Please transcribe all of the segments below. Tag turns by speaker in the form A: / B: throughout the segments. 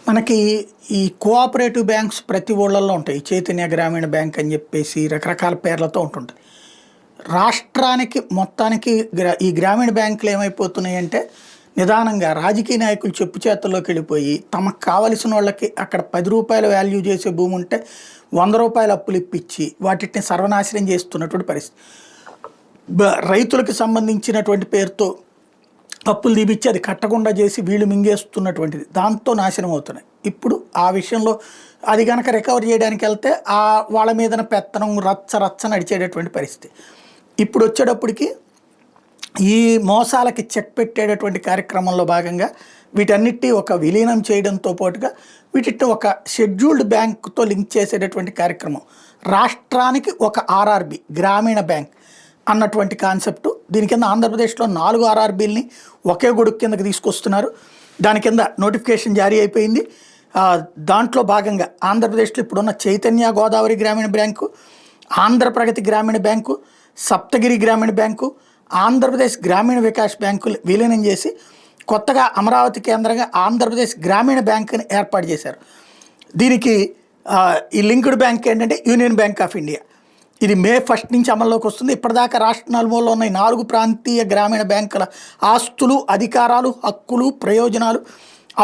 A: మనకి ఈ cooperative banks ప్రతి ఊళ్ళల్లో ఉంటాయి. చైతన్య గ్రామీణ బ్యాంక్ అని చెప్పేసి రకరకాల పేర్లతో ఉంటుంటాయి. రాష్ట్రానికి మొత్తానికి ఈ గ్రామీణ బ్యాంకులు ఏమైపోతున్నాయంటే నిదానంగా రాజకీయ నాయకులు చెప్పు చేతుల్లోకి వెళ్ళిపోయి తమకు కావలసిన వాళ్ళకి అక్కడ 10 రూపాయల వాల్యూ చేసే భూమి ఉంటే 100 రూపాయల అప్పులు ఇప్పించి వాటిని సర్వనాశనం చేస్తున్నటువంటి పరిస్థితి. రైతులకు సంబంధించినటువంటి పేరుతో అప్పులు తీపిచ్చి అది కట్టకుండా చేసి వీళ్ళు మింగేస్తున్నటువంటిది, దాంతో నాశనం అవుతున్నాయి. ఇప్పుడు ఆ విషయంలో అది కనుక రికవర్ చేయడానికి వెళ్తే వాళ్ళ మీదన పెత్తనం రచ్చ నడిచేటటువంటి పరిస్థితి. ఇప్పుడు వచ్చేటప్పటికి ఈ మోసాలకి చెక్ పెట్టేటటువంటి కార్యక్రమంలో భాగంగా వీటన్నిటి ఒక విలీనం చేయడంతో పాటుగా వీటిని ఒక షెడ్యూల్డ్ బ్యాంకుతో లింక్ చేసేటటువంటి కార్యక్రమం, రాష్ట్రానికి ఒక ఆర్ఆర్బి గ్రామీణ బ్యాంక్ అన్నటువంటి కాన్సెప్టు. దీని కింద ఆంధ్రప్రదేశ్లో 4 ఆర్ఆర్బీలని ఒకే గొడుగు కిందకి తీసుకొస్తున్నారు. దాని కింద నోటిఫికేషన్ జారీ అయిపోయింది. దాంట్లో భాగంగా ఆంధ్రప్రదేశ్లో ఇప్పుడున్న చైతన్య గోదావరి గ్రామీణ బ్యాంకు, ఆంధ్రప్రగతి గ్రామీణ బ్యాంకు, సప్తగిరి గ్రామీణ బ్యాంకు, ఆంధ్రప్రదేశ్ గ్రామీణ వికాస్ బ్యాంకులు విలీనం చేసి కొత్తగా అమరావతి కేంద్రంగా ఆంధ్రప్రదేశ్ గ్రామీణ బ్యాంకుని ఏర్పాటు చేశారు. దీనికి ఈ లింక్డ్ బ్యాంక్ ఏంటంటే యూనియన్ బ్యాంక్ ఆఫ్ ఇండియా. ఇది మే 1 నుంచి అమల్లోకి వస్తుంది. ఇప్పటిదాకా రాష్ట్ర నలుమూలలో ఉన్న 4 ప్రాంతీయ గ్రామీణ బ్యాంకుల ఆస్తులు, అధికారాలు, హక్కులు, ప్రయోజనాలు,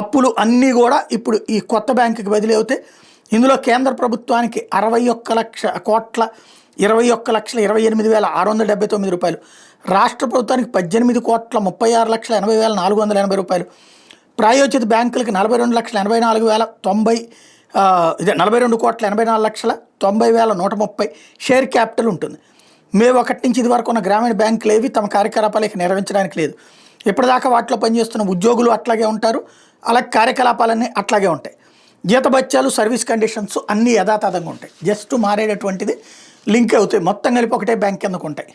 A: అప్పులు అన్నీ కూడా ఇప్పుడు ఈ కొత్త బ్యాంకుకి బదిలీ అవుతాయి. ఇందులో కేంద్ర ప్రభుత్వానికి 61,21,28,679 రూపాయలు, రాష్ట్ర ప్రభుత్వానికి 18,36,80,480 రూపాయలు, ప్రాయోజిత బ్యాంకులకి 42,84,090, 42,84,90,130 షేర్ క్యాపిటల్ ఉంటుంది. మే 1 నుంచి ఇది వరకు ఉన్న గ్రామీణ బ్యాంకులు ఏవి తమ కార్యకలాపాలకు నిర్వహించడానికి లేదు. ఇప్పటిదాకా వాటిలో పనిచేస్తున్న ఉద్యోగులు అట్లాగే ఉంటారు, అలాగే కార్యకలాపాలన్నీ అట్లాగే ఉంటాయి. జీతభత్యాలు, సర్వీస్ కండిషన్స్ అన్నీ యథాతథంగా ఉంటాయి. జస్ట్ మారేటటువంటిది లింక్ అవుతాయి, మొత్తం కలిపి ఒకటే బ్యాంక్ కిందకు ఉంటాయి.